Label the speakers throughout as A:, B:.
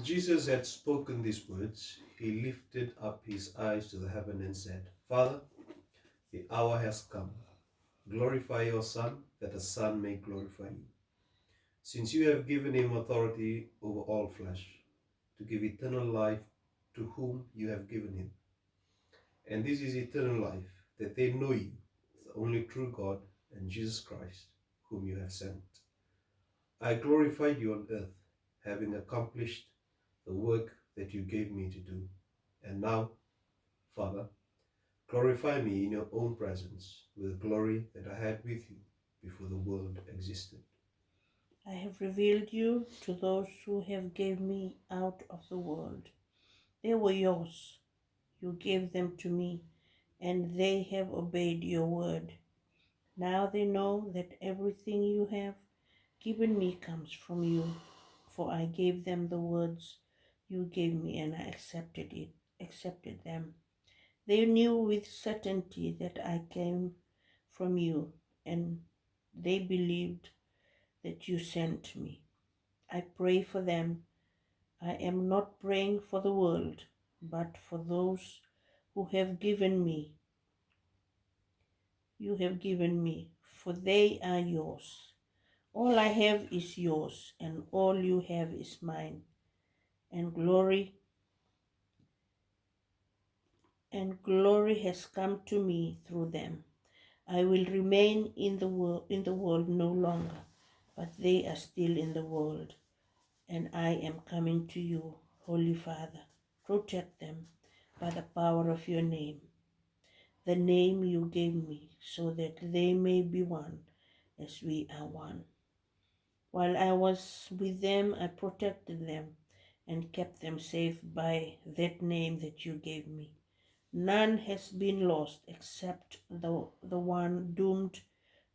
A: Jesus had spoken these words, he lifted up his eyes to the heaven and said, Father, the hour has come. Glorify your Son, that the Son may glorify you. Since you have given him authority over all flesh, to give eternal life to whom you have given him. And this is eternal life, that they know you, the only true God, and Jesus Christ, whom you have sent. I glorified you on earth, having accomplished the work that you gave me to do. And now, Father, glorify me in your own presence with the glory that I had with you before the world existed.
B: I have revealed you to those who have gave me out of the world. They were yours. You gave them to me, and they have obeyed your word. Now they know that everything you have given me comes from you, for I gave them the words you gave me, and I accepted them. They knew with certainty that I came from you, and they believed that you sent me. I pray for them. I am not praying for the world, but for those who have given me. You have given me, for they are yours. All I have is yours, and all you have is mine, and glory has come to me through them. I will remain in the world no longer, but they are still in the world, and I am coming to you, Holy Father. Protect them by the power of your name, the name you gave me, so that they may be one as we are one. While I was with them, I protected them and kept them safe by that name that you gave me. None has been lost except the one doomed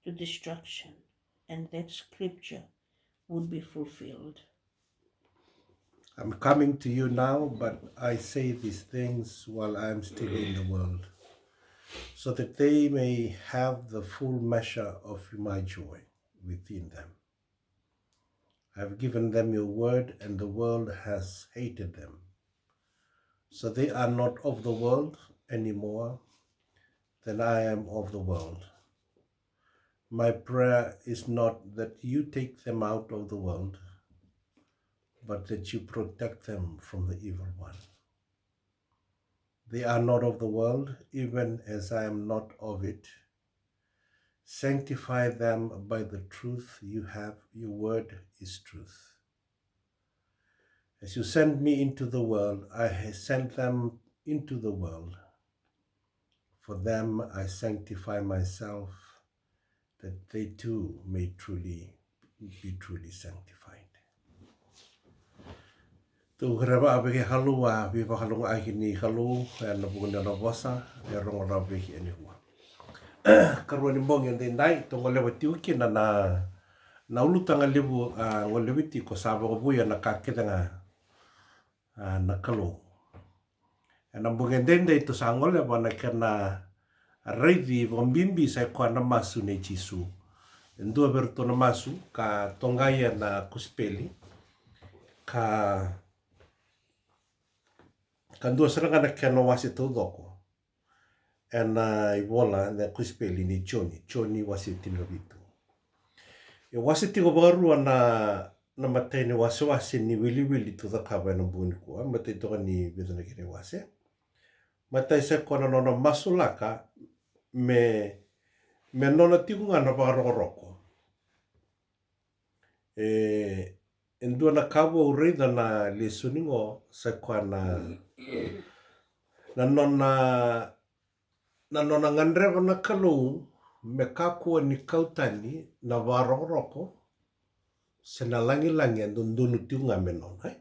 B: to destruction, and that scripture would be fulfilled.
C: I'm coming to you now, but I say these things while I'm still in the world, so that they may have the full measure of my joy within them. I have given them your word, and the world has hated them. So they are not of the world any more than I am of the world. My prayer is not that you take them out of the world, but that you protect them from the evil one. They are not of the world, even as I am not of it. Sanctify them by the truth you have. Your word is truth. As you send me into the world, I have sent them into the world. For them I sanctify myself, that they too may be truly sanctified. Tu graba abeke halu a viva halu a ni halu na bugunda na vosa e rongo ra veki eni hua. Karua ni mbongi ande nai to ngole watiuki na ulutanga lebu ngole witi ko sabo ko buya na kaketanga na kalu. Na mbongi ande to sangole bana kana reivi vombimbi sai kwa na masu ne chisu. Ndua berto na masu ka tongaya na kuspeli ka Kandua seranga na kia no wasi tau doko. I wola na kuspeli ni Johnny wasi tino vitu. E wasi tiko barua na matai ni wasi ni wili tu the kaba na buni kua. Matai toka ni vidana kire wasi. Matai se kona nona masulaka me nona tiku nga na pakaroko. Ndua na kabo ureida na lesuningo se kona na nona ngandreva na kalou me kakua ni kautani na waroroko se na langi andundunu tiunga me nona.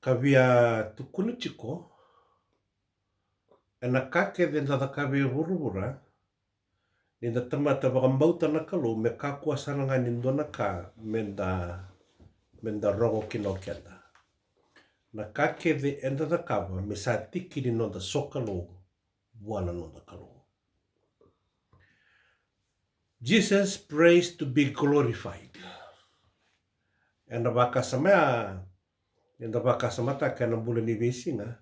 C: Kavia tukunu chiko e na kake denta da kawe hurura ni da tamata wakambauta na kalou me kakua sananga ni ndona ka menda rogo kino kenda. Na kake de enda da kawa me sa tiki ni no da sokalo buana no da kalo. Jesus prays to be glorified. na baka samea enda baka samata kana bulan ni besinga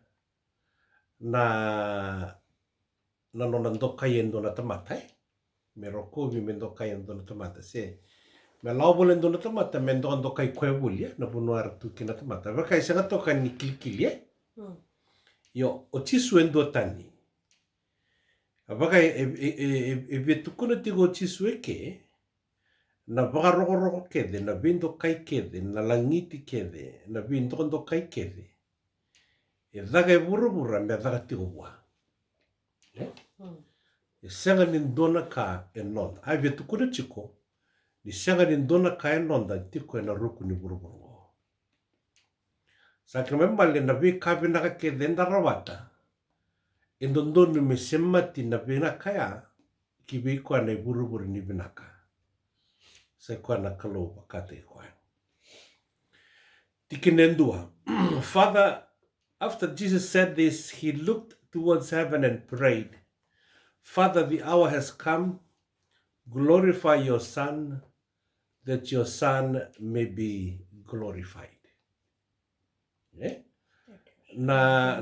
C: na nona ndoka yendo na tamata me roko vi me ndoka yendo na tamata se me lau bulan do na tamata me ndoka i kwe bulia na bunuar tu kina tamata baka isanga toka ni kilikili yo o tisu endo tani baka e betukuna tigo tisu eke na baka roko kede na bindo kai kede na langiti kede na bindo kai kede e daga e burubura me daga tigo wa e senga ni dona ka e nonda ai betukuna chiko ni senga ni dona ka e nonda tiko e na ruku ni buruburu sa kemembali na bi kabina ka kede ndarawata e ndondonu me semati na bina kaya ki bi kwa na buruburu ni binaka sa kwa na kalo bakate kwa tikinendua Father, after Jesus said this, he looked towards heaven and prayed, Father, the hour has come. Glorify your Son, that your Son may be glorified. Yeah? Na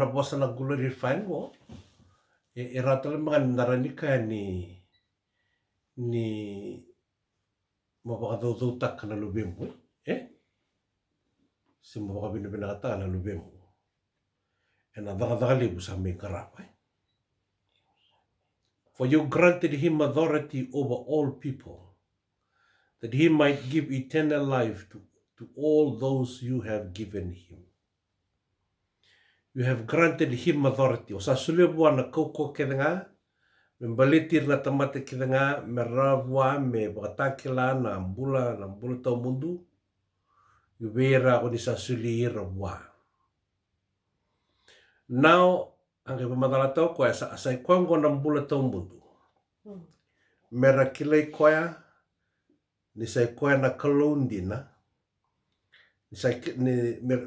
C: bosa na glorify mo, e ratala mga naranika ni mabakadautak na lubim mo. Si mabakabinabinakata na lubim mo. E na dakadakalibu sa aming karapay. For you granted him authority over all people, that he might give eternal life to all those you have given him. You have granted him authority. O sa sulebuan na kauko kedanga, me balitir na tamate kedanga, me ravwa, me bakatakila na ambula tau mundu, you vera o ni sa suli ravwa. Now, ang ipamadala tau ko sa kwango na ambula tau mundu. Mera kilay koya, ni say koya na kalundina,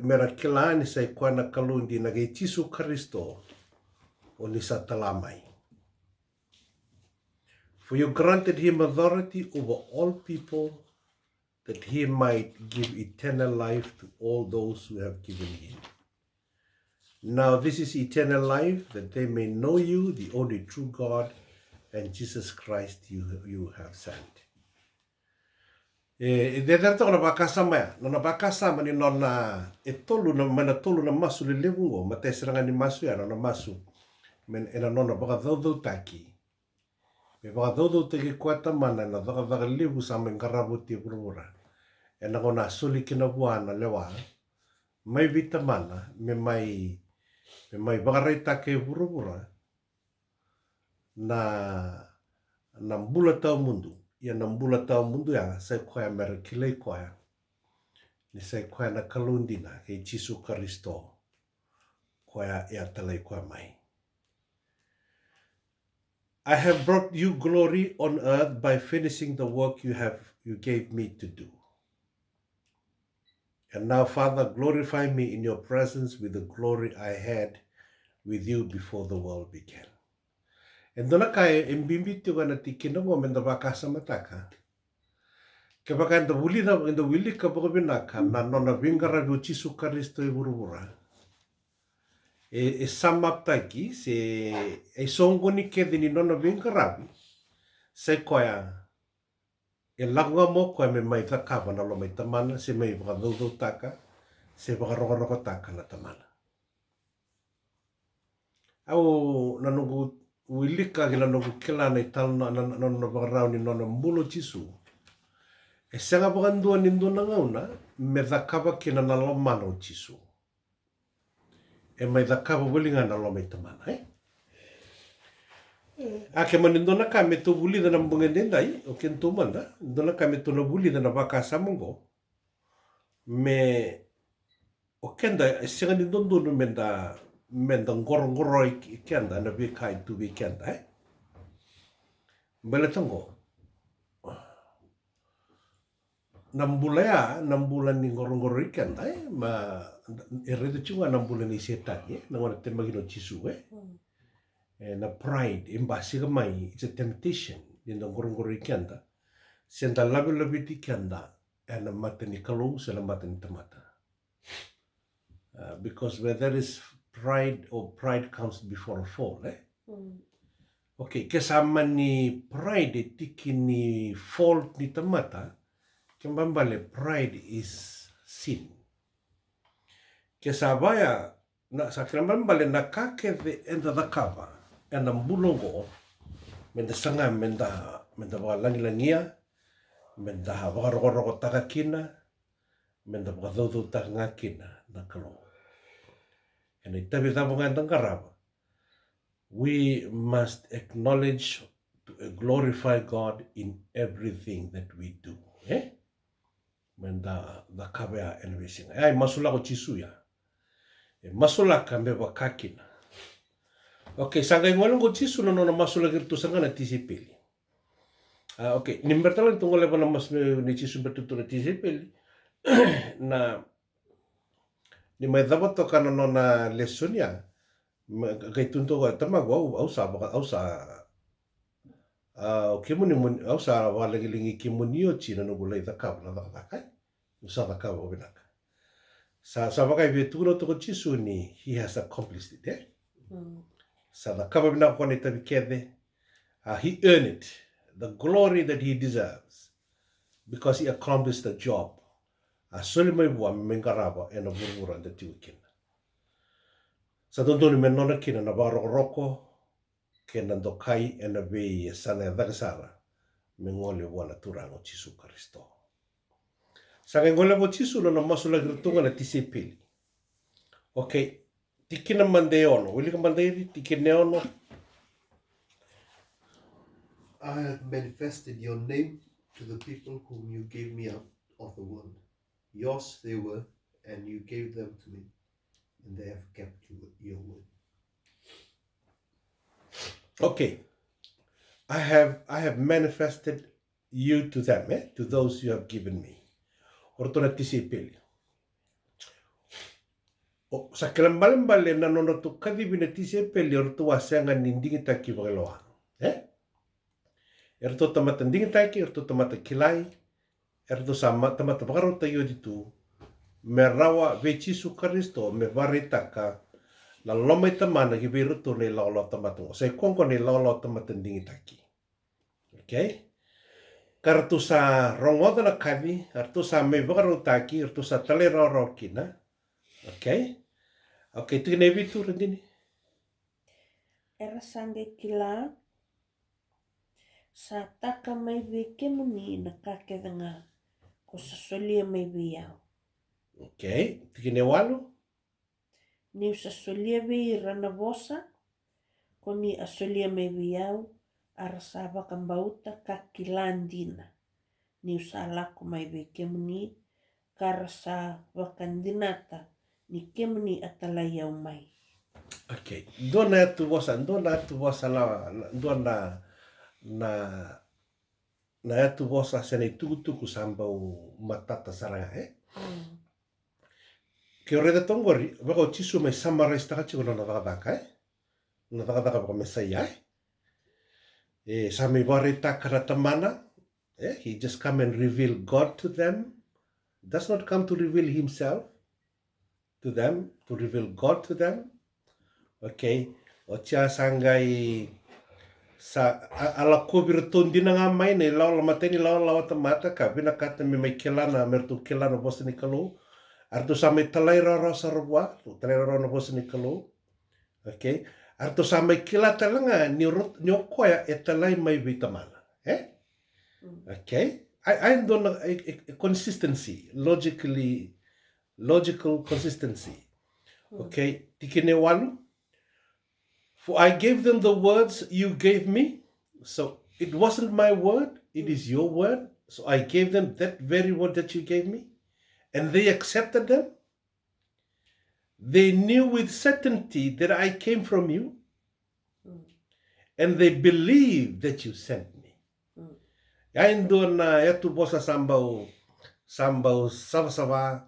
C: mera kila ni say koya na kalundina kay Jisu Kristo o ni sa talamay. For you granted him authority over all people, that he might give eternal life to all those who have given him. Now this is eternal life, that they may know you, the only true God, and Jesus Christ you have sent. E dedar to na bakasama ni nona tolu na masu le levungo mate seranga ni masu ya na masu men ena nona baka dodo taki me baka dodo taki kwata mana na baka levu sa men karabuti burura ena kona suli kina buana lewa mai vitamana me mai baka reita ke burura na mbula tau mundu ia na mbula tau mundu ya sai koia mera kilei koia ni sai koia na kalundina ke Jisu Kristo koia ia talai koia mai. I have brought you glory on earth by finishing the work you gave me to do. And now, Father, glorify me in your presence with the glory I had with you before the world began. And dona kai imbimbi tu kana tikina mo menda bakasa mataka. Ke baka enda wili ka bobinaka na nona vingara do Jisu Kristo e burubura. E samaptaki se e songoni ke ni nona vingara. Se koia e langa mo koe me mai takava na lo mai tamana se mai baka dodo taka se baka roko taka na tamana. Au nanungu wilika gila nogu kila na itala na bagarau ni nona mulo Jisu. E senga bagandua ni ndona ngauna me dhakaba kina na lomana o Jisu. E mai dhakaba wilinga na lomai tamana, Ake mani ndona ka me to wulida na mbungendendai, o kento manda, ndona ka me to na wulida na baka samongo, me o kenda, senga ni ndondonu menda ngoro i kenda na vika i tu kenda, Bele tango. Nambula ni ngoro i kenda, ma e redo chunga nambula ni setani, na wana te magino Jisu, na pride, imbasiga mai, it's a temptation, in the ngoro i kenda. Senta labi ti kenda, and a mata ni kalau sa la mata ni tamata. Because where there is pride or pride comes before a fall, Okay, kasama ni pride tiki ni fall ni tamata, kembambale pride is sin. Kesabaya na sa kembambale na kake the enda the cover and the mbulongo menda sanga menda walangilangia menda wagarogorogo takakina menda wagadodho takangakina na kalo. And itabi tabunga tangaraba. We must acknowledge to glorify God in everything that we do. When the kabea and we sing. Ay masula ko chisuya. Masula kambe wakakina. Okay, sangay ngolong ko chisu no masula girtu sanga na tisipili. Okay, nimbertalan tungole pa na mas ni chisu betutu na tisipili. Na ni may dapat to kana no na lesonya. Kay tunto ko tamago au sa kimuni au sa walagilingi kimunio china no bulay da kab na da kai usa da kab obinaka sa bakay betuno to chisu ni he has accomplished it sa da kab na ko ni tabikede he earned it, the glory that he deserves, because he accomplished the job solima bua mengaraba ena burbura da tiukin. Sa tontoni menona kina na baroko kena dokai ena be sana dagasara mengole wala turango Chisu Kristo. Sa ngole bo Chisu no masula girtunga na tisipili. Okay, tikina mandeono, wili ka mandei tikineono.
A: I have manifested your name to the people whom you gave me out of the world. Yours they were, and you gave them to me, and they have kept your word.
C: Okay, I have manifested you to them, to those you have given me. Ortona tisipili. Sa kelambale na nono to kadibina tisipili orto wasanga nindingi taki wagaloa. Erto tamata ndingi taki, erto tamata kilai, erto sama tamata bagarota yoditu. Merawa ve Chisu Kristo me varitaka la lomai tamana ki viruto ne laolo tamatungo. Sa kongo ne laolo tamatandingi taki. Okay? Kartu sa rongoda na kavi, artu sa me vagarotaki, artu sa taleroro kina. Okay? Okay, tigne vitu rendini.
B: Era sange kila sa taka mai ve kemuni na kakedanga ko sa solia mai ve yao.
C: Okay, tigne walu.
B: Ni sa solia ve rana vosa ko ni a solia mai ve yao arasava kambauta kakilandina. Ni sa lako mai ve kemuni karasa vakandinata ni kemuni atalayau mai.
C: Okay, dona tu vosa la na tu vosa sene tuku sambau matata saranga Ke oreda tongori wako Chisu me summarize taka chiko na nakadaka baka mesaya sa me warita karatamana he just come and reveal God to them, does not come to reveal himself to them, to reveal God to them. Okay, o tia sangai sa ala kubir tondina nga mai ne lawa mateni lawa tamata ka bina kata me mai kelana mertu kelana bosni kalu arto samai talai rara sarwa talai rara no bosni kalu. Okay, arto samai kila talanga ni okoya e talai mai vitamana okay, I don't know a consistency, logical consistency. Okay, tikine walu. For I gave them the words you gave me. So it wasn't my word, it is your word. So I gave them that very word that you gave me. And they accepted them. They knew with certainty that I came from you. And they believed that you sent me. Yain doon na yatu bosa sambau sava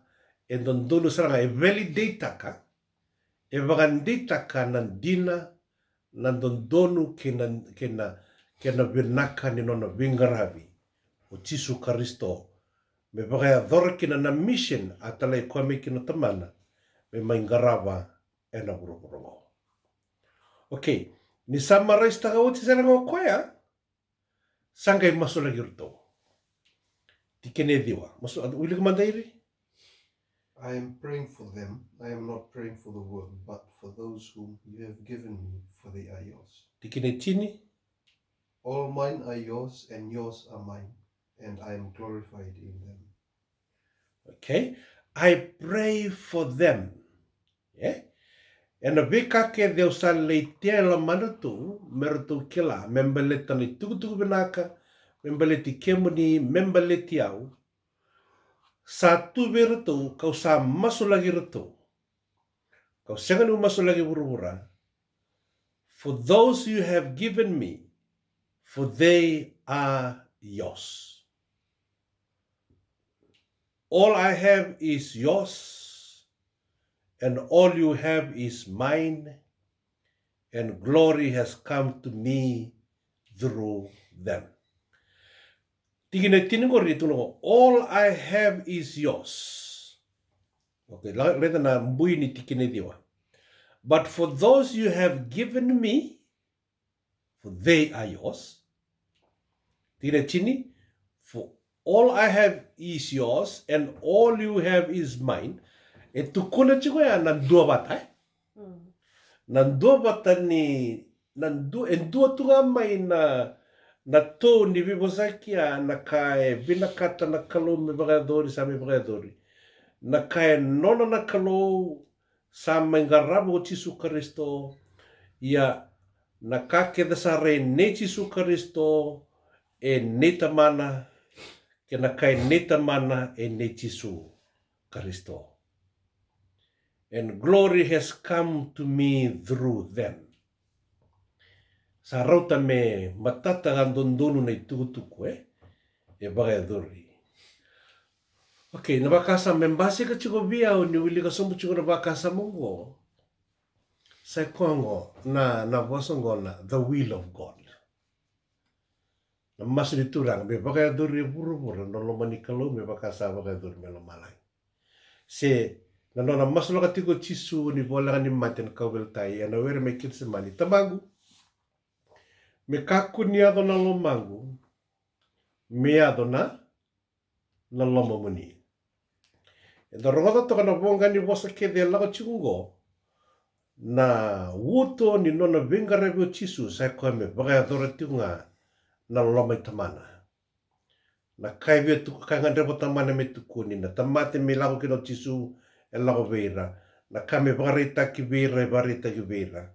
C: and don dulu saranga e validate ka e vagandita ka nandina nandon donu kena vinaka ni nona vingaravi o Chisu Kristo Me baka dhorkina na mission atala kwa me kina tamana. Me maingarawa e na buruburongo. Okay, ni summarize taka uti sana ngo koya. Sangai masula girto. Tikene diwa. Masu uli kumandairi?
A: I am praying for them. I am not praying for the world, but for those whom you have given me, for they are yours.
C: Tikene chini?
A: All mine are yours, and yours are mine, and I am glorified in them.
C: Okay, I pray for them. Yeah? And a bika ke deo sa le te la manatu, meratu kila, membele tani tukutuku binaka, membele ti kemuni, membele ti au, sa tu beratu, kau sa masulagi ratu, kau senganu masulagi burubura, for those you have given me, for they are yours. All I have is yours, and all you have is mine, and glory has come to me through them. All I have is yours. Okay, let na mbui ni tikine diwa. But for those you have given me, for they are yours. Tigine chini, for all I have is yours, and all you have is mine. E tukuna chiko ya nandua bata. Nandua bata ni, endua tunga mai na to ni vivosakia na kae binakata na kalo me bagadori sa me bagadori. Na kae nona na kalo sa mengarabu o Tisu Kristo ia na kake dasare ne Tisu Kristo e neta mana ke na kai neta mana e ne Tisu Kristo. And glory has come to me through them. Sa rauta me matata gandondonu nei tukutuku e bagadori. Okay, na bakasa membasi ka chiko bia o ni wili ka sombu chiko na bakasa mongo. Sa kongo na bosongo na the will of God. Na masu di turang me bagadori buru-buru no lo manikalo me bakasa bagadori me lo malai. Se na nona masu ka tiko chisu ni bola ni maten kawel tai ana were me kitse mani tamangu. Me kaku ni ado na lo mangu. Me ado na lomo muni. E da rogata toka na bonga ni bosa ke de lago chungo na wuto ni nona venga rebe o Tisu sa koe me baga adora tiunga na loma i tamana. Na kai vea tuku kai ngandrebo tamana me tukuni na tamate me lago kino Tisu e lago veira. Na ka me barita ki veira e barita ki veira.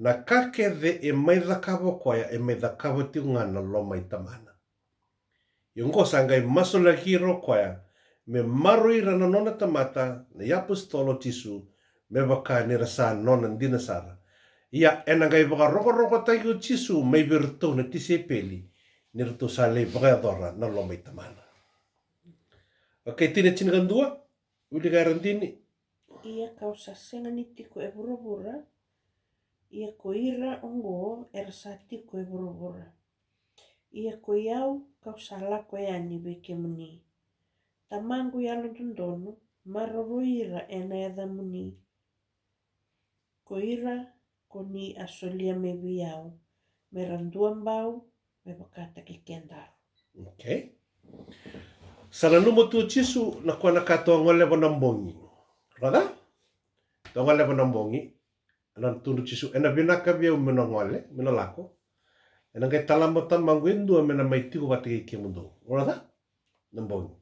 C: Na kake de e maidhakavo koia e maidhakavo tiunga na loma i tamana. Yungo sangai masula hiro koia me maruira na nona tamata na yapustolo Tisu me waka ni rasa nona ndina sara. Ia enangai waka roko taiki o Tisu me virtu na tise peli ni rito sa le waka adora na loma i tamana. Okay, tine tinigandua, uli garantini.
B: Ia kau sa senga ni tiko e burubura. Ia ko ira ongo e rasa tiko e burubura. Ia ko iau kau sa lako e ani beke muni. Tamangu yalo dundonu, maroro ira e na edha muni. Ko ira ko ni asolia me biau. Me randuan bau, me bakata ki kendaru.
C: Okay. Sana numo tu Tisu na kua na katoa ngole wana mbongi. Rada? Toa ngole wana mbongi. Ana tunu Tisu. Ena vinaka via umena ngole, mena lako. Ena kai talamba tamangu endua mena maitiku watiki ke mundo. Rada? Na mbongi.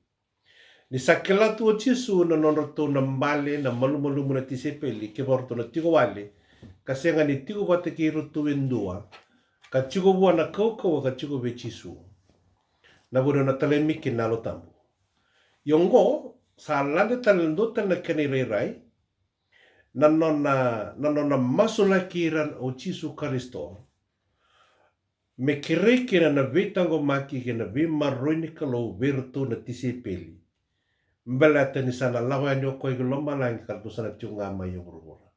C: Ni sakela tu Tisu na nonoto na mbale na malu na tise peli ke borto na tiko wale. Kasenga ni tiko watiki rutu endua. Ka tiko bua na kau ka tiko ve Tisu. Na bura na talemiki na lo tambu. Yongo, sa lande talendota na kanireirai, na nona masula kiran o Tisu Kristo, me kireke na vetango maki ke na ve marroini kalau verto na tise peli. Mbala tani sana lawa ni o koe lomba lang kalto sana tiunga mai o burubura.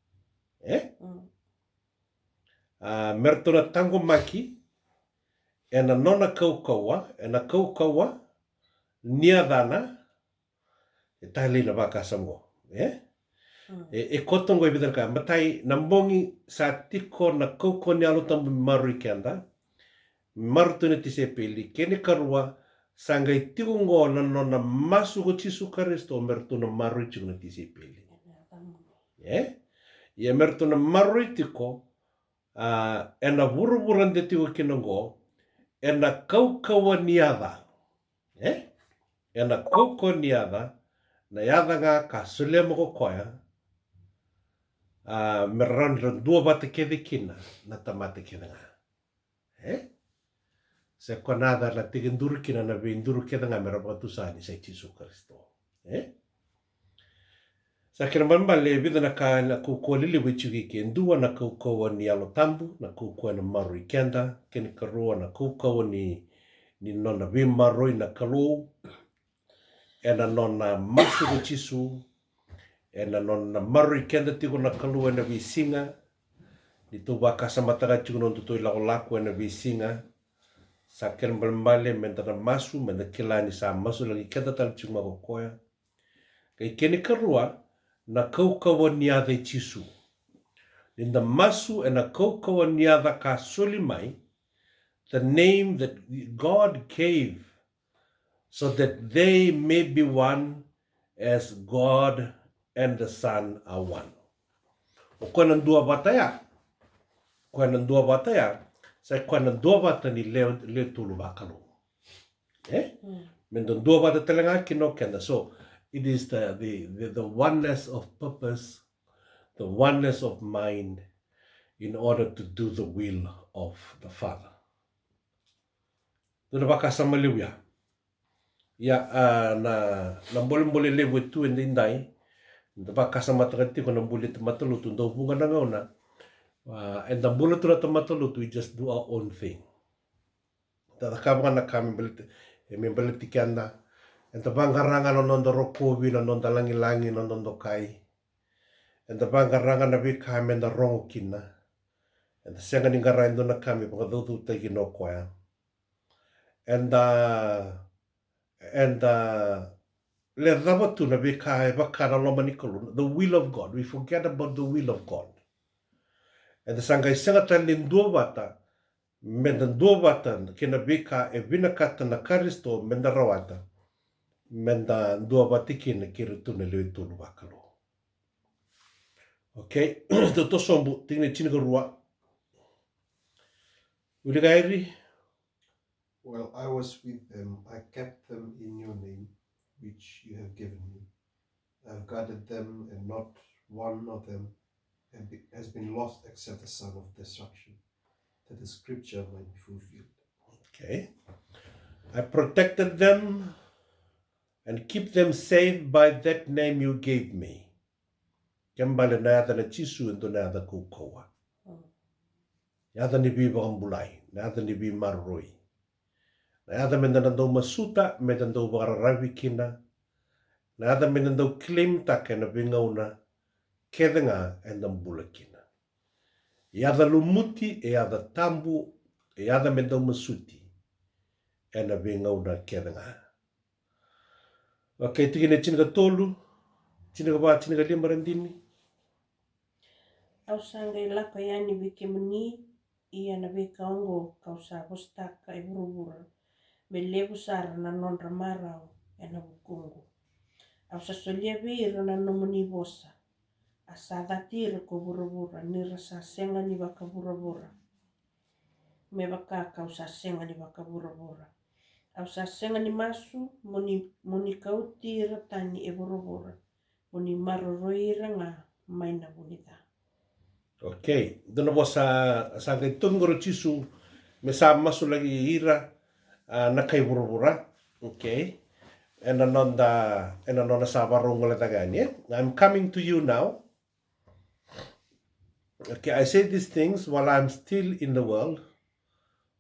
C: Merto na tango maki, e na nona kaukaua, e na kaukaua, niadana, E tali na baka samo. E kotongo e bidar ka. Matai nambongi sa tiko na koko ni alo tambu maru i kenda. Maru tune ti se peli. Kene karua sangai tiko ngo na masu ko Jisu Kristo mertu na maru i tiko na ti se peli. Ia mertu na maru i tiko e na vuruvuran de tiko kina ngo e na kaukawa niada. E na kaukawa niada na iada nga ka sule mo ko koia meron ron dua bata kede kina na tamate kede nga. Se ko nada na tiginduru kina na vinduru kede nga meron batu sani sa Jisu Kristo. Sa kira mbale vida na ka na kukualili wichuki ki ndua na kukawa ni alo tambu na kukawa na maru i kenda kene karua na kukawa ni nona vimaroi na kalou e na nona masu ko Jisu e na nona maru i kenda tiko na kalou e na visinga ni tu waka samataga tiko non tutoi lako e na visinga sa kira mbale menda na masu menda kilani sa masu lagi kenda tali tiko makokoya kai kene karua na kaukawa niada i Jisu. Ninda masu e na kaukawa niada ka solimai, the name that God gave so that they may be one as God and the Son are one. O koe nan dua bataya, sa koe nan dua bata ni leo tulu wakalo. Men dua bata telenga kino kenda. So, it is the oneness of purpose, the oneness of mind in order to do the will of the Father. Tuna baka sama liu ya. Ya na mbole lewe tu endai. Na baka sama takati ko na mbole tamatalu tu ndo bunga na ngauna. And the mbole tu na tamatalu we just do our own thing. Tadakabanga na kami mbele kianda. And the bangaranga no nondo rokovi no nondo langi no nondo kai. And the bangaranga na vika menda rongo kina. And the senga ni ngara ndo na kami panga dudu teki no koya. And le rabatu na vika vaka na loma nikolu. The will of God. We forget about the will of God. And the sangai senga tali ndua wata. Menda ndua wata kina vika e vinakata na karisto menda rawata. Menda ndua batiki na kiri tune leo tulu wakalo. Okay, to sombu tingene chiniga rua. Uligairi?
A: Well, I was with them. I kept them in your name, which you have given me. I have guarded them, and not one of them has been lost except the son of destruction, that the scripture might be fulfilled.
C: Okay. I protected them and keep them safe by that name you gave me. Kembali na yata na Jisu ito na yata kukawa. Yata ni bi bakambulay, na yata ni bi marroi. Na yata menandau masuta, menandau bakararawi kina. Na yata menandau claim take na bingauna, kedenga endambula kina. Yata lumuti, yata tambu, yata menandau masuti, na bingauna kedenga. Okay, tigine chiniga tolu, chiniga ba, chiniga lima randini.
B: Au sangai lako yani wiki mani ia na wika ongo kausa hostaka e burubura. Me levu sara na nonra marau e na bukungu. Au sa solia vira na nomuni bosa. A sa datira ko burubura nira sa senga ni waka burubura. Me waka kausa senga ni waka burubura. Au sa senga ni masu muni kautira tani e burubura. Muni maruroira nga maina bunita.
C: Okay, doon po sa kay Tungoro Jisu, may sama maso lagi hira na kay burubura. Okay, and anonda sa barong wala tagani. I'm coming to you now. Okay, I say these things while I'm still in the world,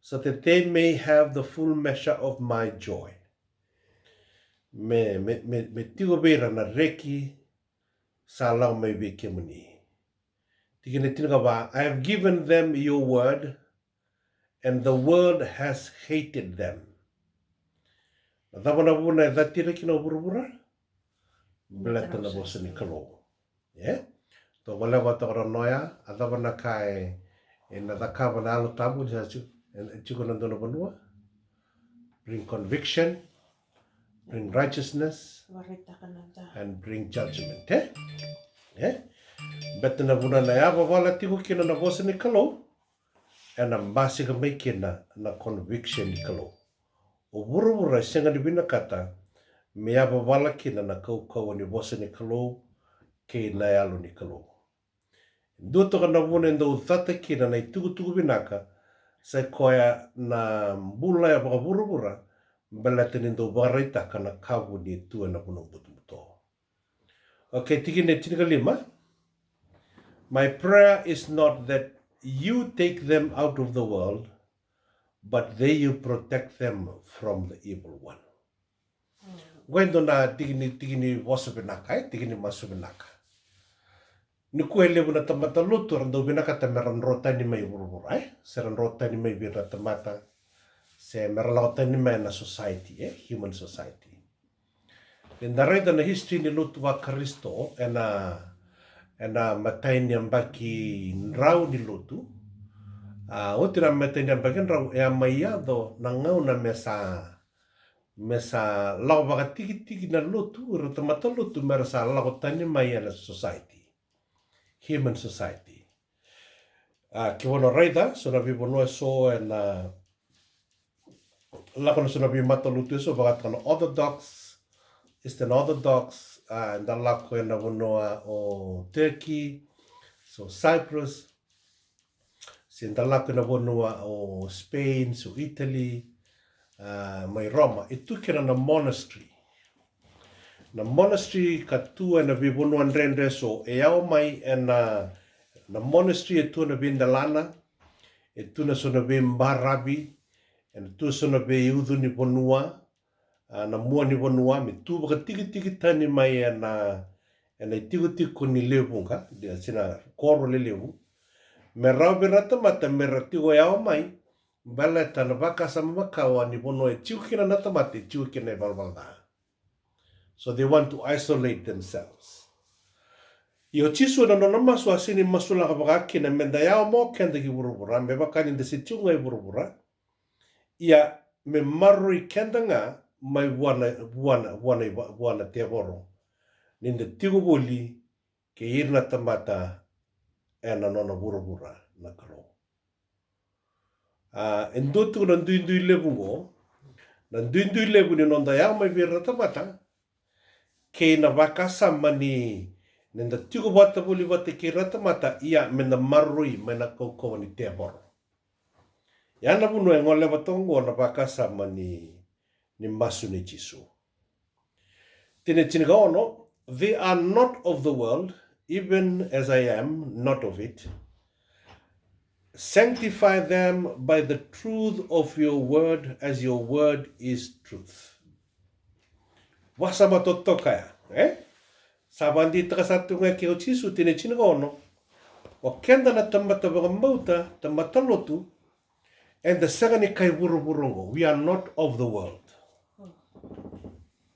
C: so that they may have the full measure of my joy. Me tigo bera na reki sa lang may bikimuni. I have given them your word, and the world has hated them. Beleta na vosa ni kalo. To wala wata ora noia, adava na kai na dakava na alo tabu ni sa chuko na dono banua. Bring conviction, bring righteousness, and bring judgment. Beta na vuna na ya wala tiko kina na vosa ni kalo, and na mbasi ka mai kina na conviction ni kalo. O wura senga ni bina kata, me ava wala kina na kau ni vosa ni kalo, ke na alo ni kalo. Dua toka na vuna ndo thata kina na tuku binaka, sa koia na bula ya baka wura, belata ni ndo waraita ka na kawu ni tua na vuna buto. Okay, tiki ne tinika 5. My prayer is not that you take them out of the world, but that you protect them from the evil one. Gwendo na tiki ni wasa binaka, tiki ni masu binaka. Ni kue lewu na tamata lutu rando binaka ta meran rota ni mai wurwura, seran rota ni mai bira tamata, se meralauta ni mai na society, human society. In the right na history ni lutu wa Kristo, ena matai ni ambaki nrau ni lutu, otira matai ni ambaki nrau, ea maia do na ngau na mesa lau waka tiki na lutu, rata mata lutu mera sa lau tani mai na society, human society. Ki wana raida, so na vivono so na lakona so na vi mata lutu so waka kana Orthodox, Eastern Orthodox, and the lako na vonoa o Turkey, so Cyprus, sin the lako na vonoa o Spain, so Italy, mai Roma, e tukira na monastery. Na monastery ka tua na vivono rendre so e au mai na monastery e tua na vindalana, e tuna so na vimbarabi, e tua so na viudhu ni vonua, na mua ni vonua, me tu waka tiki tani mai na tiko ni lewunga, dia sina koro le lewu, me rau birata mata me ratigo e au mai, bala ta na waka sama Macawa ni vono e tiukina na tamate, tiukina e valvalda. So they want to isolate themselves. Io chisu na no masu asini masula kabaki na menda yao mo kenda ki burubura, me wakani ndesi tiunga i burubura, ia me maru i kenda nga mai wana te voro. Ninda tigo boli ke irna tamata e na nona burubura na karo. Endotu na ndui levu ngo, na ndui levu ni nonda yao mai virna tamata, ke na wakasama ni nenda tigo wata boli wata ke rata mata ia me na marui me na koko ni te voro. Ia na vunu e ngole watongo na wakasama ni masu ni Jisu. Tine ka ono, they are not of the world, even as I am not of it. Sanctify them by the truth of your word, as your word is truth. Wasa matotoka ya, Sabandi takasatu nga kio Jisu tine ka ono, o kenda na tamata wakamauta, tamata lotu, and the second kai buruburungo, we are not of the world.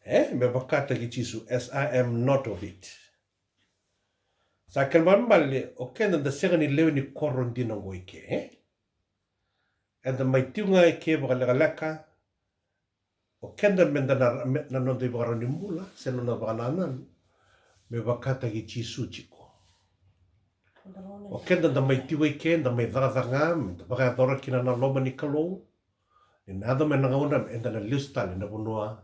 C: Me wakata ki Jisu, as I am not of it. Sa kan bale o kenda the second lewe ni koron dinango ike, and the mai tiunga ike wakalaka, o kenda menda na nondo i wakaro ni mula, seno na wakananan, me wakata ki Jisu chiko. O kenda da mai tiwa ike, da mai dhadhanga, da wakadora kina na loma ni kalou, ni nada me nangauna, enda na listali na bunua,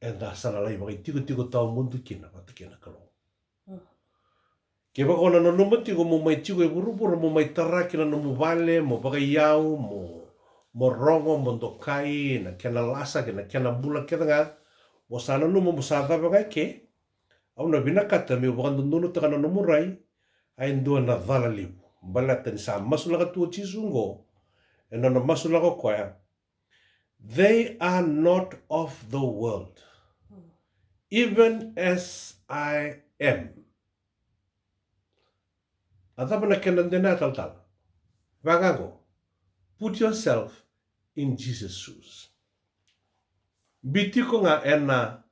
C: enda sana lai waka tiko tau mundu kina wata kina kalou. Ke wako na numa tiko mo mai tiko e buruburu, mo mai tara kina na mo vale, mo waka iau, mo rongo, mo ndokai, na kena lasa, kena mula kena nga, mo sana numa mo sada waka ke, au na binakata me waka nunu taka na numurai, ai ndua na dhala liu. Balata ni sa masulaka tua Jisungo, e na masulaka koea, they are not of the world, even as I am. Adapana kenandena tal. Vagango, put yourself in Jesus' shoes. Bitiko nga ena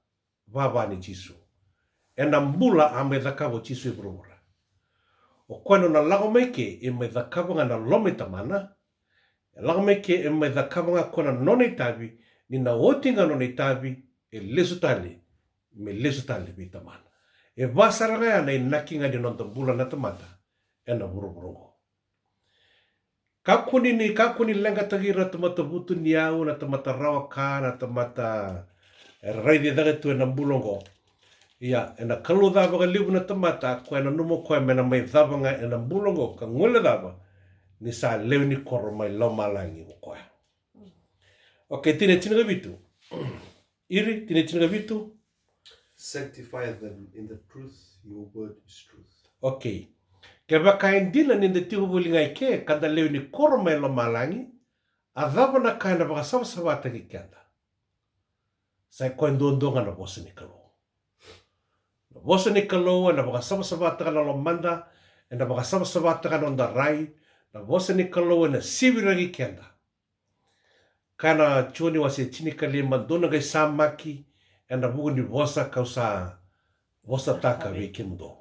C: vavani Jisu. e na mbula a Veivakavoui chisu e burubura. O koe na lago meike e Veivakavoui na lome tamana, e lago meike e Veivakavoui kona none tavi, ni na otinga none tavi e lesu tali, me lesu tali vi tamana. E vasaranga ana i nakinga ni nonta bula na tamata, e na buruburungo. Kakuni lenga tagira tamata butu ni au na tamata rawa ka na tamata raidi daga tu e na bulongo. Ia, e na kalu dhava ka libu na tamata, koe na numo koe mena mai dhava nga e na bulongo ka ngule dhava, ni sa leo ni koro mai lau malangi o koe. Ok, tine tinaga vitu. Iri, tine tinaga vitu.
A: Sanctify them in the truth, your word is truth.
C: Ok. Ke wakain dina ni te tihu wuli ngai ke, kada leo ni koro mai lau malangi, a dhava na kaina waka savasavata ki kianda. Sai koe ndondonga na bosa ni kalu. Vosa ni kaloa na waka savasavata ka lo manda, e na waka savasavata ka nonda rai, na vosa ni kaloa na siviragi kenda. Kana chuoni wasi chini kalima dona gai samaki, e na bugu ni vosa kausa vosa taka wikindo.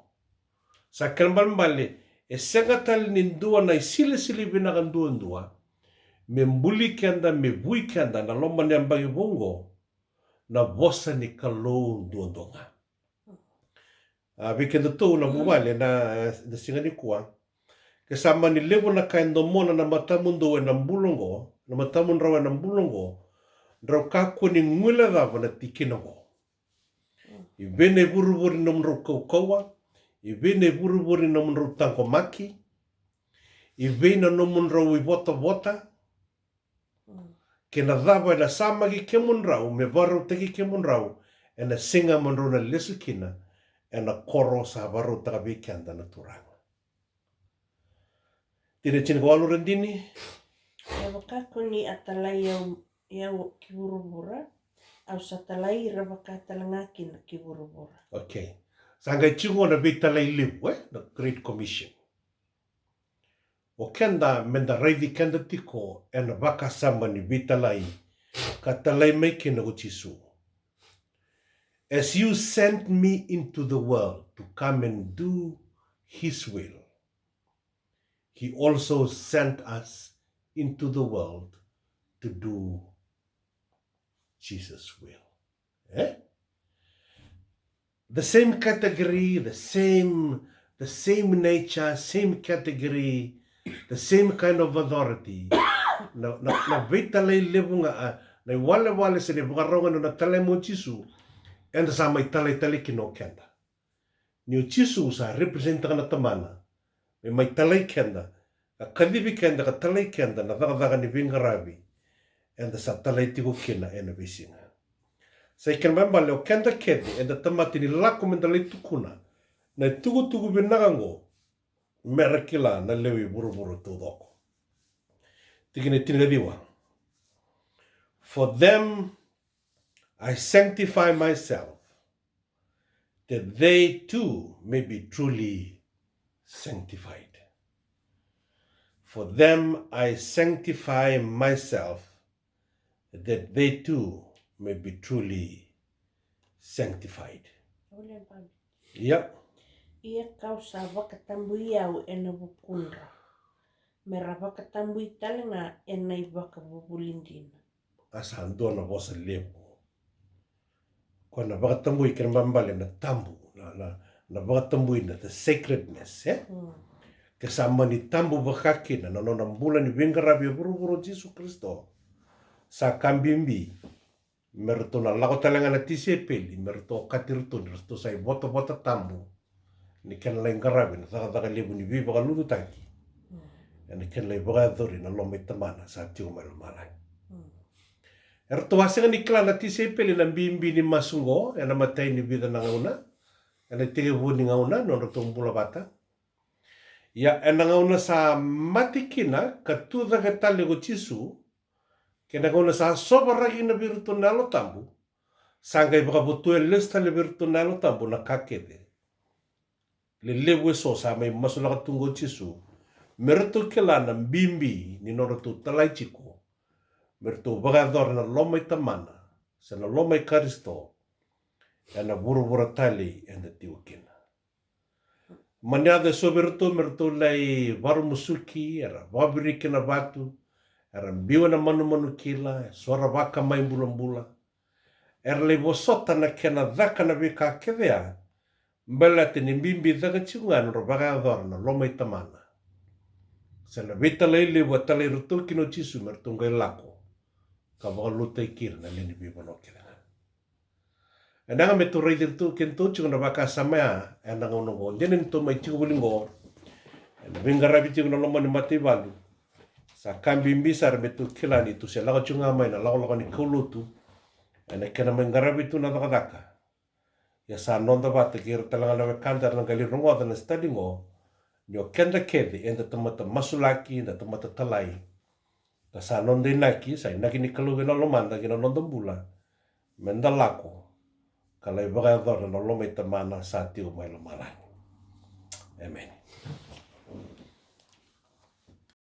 C: Sa kelmbambale, e sengatali ni ndua na isili vinaga ndua, me mbuli kenda, me vui kenda, na lomba ni ambagi vongo, na vosa ni kaloa ndonga. Weekend tu na buwale na singani kuang ke sama ni levo na kain domona na matamundo e na mbulongo na matamun rawa na mbulongo draw kaku ni ngula dava na tikinogo I vene buruburi na mro kaukawa I vene buruburi na mro tankomaki I vene na mro I vota ke na dava na samagi ke munrau me varu teki ke munrau e na singa munrau na lesukina e na koro sa varu taka kenda na turanga. Tine tine ko alu rendini?
B: E wakakoni atalai iau ki burubura, au satalai ravakatalangaki na ki burubura.
C: Okay. Sanga chingo na vitalai liu, the Great Commission. O kenda menda reivi kenda tiko e na waka samba ni vitalai ka talai mai kena o Jisu. As you sent me into the world to come and do His will, He also sent us into the world to do Jesus' will. The same category, the same nature, same category, the same kind of authority. Na vitalai levunga na wale se ne bukaronga na tale mo Jisu enda sa mai tale kino kenda. Ni o Jisu sa representa na tamana. Me mai tale kenda. Ka kadivi kenda ka tale kenda na daga ni vingaravi. Enda sa tale tiko kina ena visinga. Sa ikan mambale o kenda kedi enda tamati ni lako mendalai tukuna. Na tugu binagango merakila na lewi buru tudoko. Tikine tinagadiwa. For them I sanctify myself, that they too may be truly sanctified. For them I sanctify myself, that they too may be truly sanctified. Yep.
B: Ia kausa wakatambui iau e na wukundra. Mera wakatambui talenga e na I wakavuvulindina.
C: Asa andona vosa lepo. Kona wakatambui kena mambale na tambu, na wakatambui na the sacredness, Ke sama ni tambu wakakina na nona mbula ni vingarabi buru Jesu Kristo. Sa kambimbi, merto na lako talenga na tisi peli, merto katirto, merto sa bota tambu. Ni kena lai ngarabi na taka lebu ni viva ka lulu tangi. Ni kena lai bagadori na lomai tamana sa tiu mai lumalai. Erto wasenga ni kala na tisi peli na bimbi ni masungo, na matai ni vida na ngauna, na tege vuni ngauna, no mbula bata. Ya ngauna sa matikina, katuda ka tali ko Jisu, kena ngauna sa sobaragi na virtu nalo tambu, sangay baka butuel lista le virtu nalo tambu na kakete. Le lewe so sa may masulaka tungo Jisu, merto kela na bimbi ni norotu talay chiko, merto bagador na lomay tamana, sa na lomay karisto, ena vura tali ena tiukina. Mania de soberto merto lai varu musuki era vabirikina batu era biwana manu kila sora vaka mai bula era le vosota na kena dhaka na vika kevea mbela te ni mbimbi dhaka chiungan ro vaga adorna loma itamana. Se na vita le wa tale rutuki no chisu mertunga ilako ka valuta ikirna leni bibano kira. Enanga me tu rei tu kento chunga vaka samea enanga unongo jenen to mai chiku bulingo ena vingara biti kuna loma ni mati valu sa kambi mbisar me tu kilani tu se laga chunga mai na laga ni kulutu ena kena mengara bitu na daka ya sa nonda bata kira talanga na kandar na gali rongo na stadingo nyo kenda kedi enda tamata masulaki enda tamata talai ta sa nonda inaki sa inaki ni kalu na lomanda kina nonda bula menda lako kalai baga dor na loma itamana sa tiu mai lomala. Amen.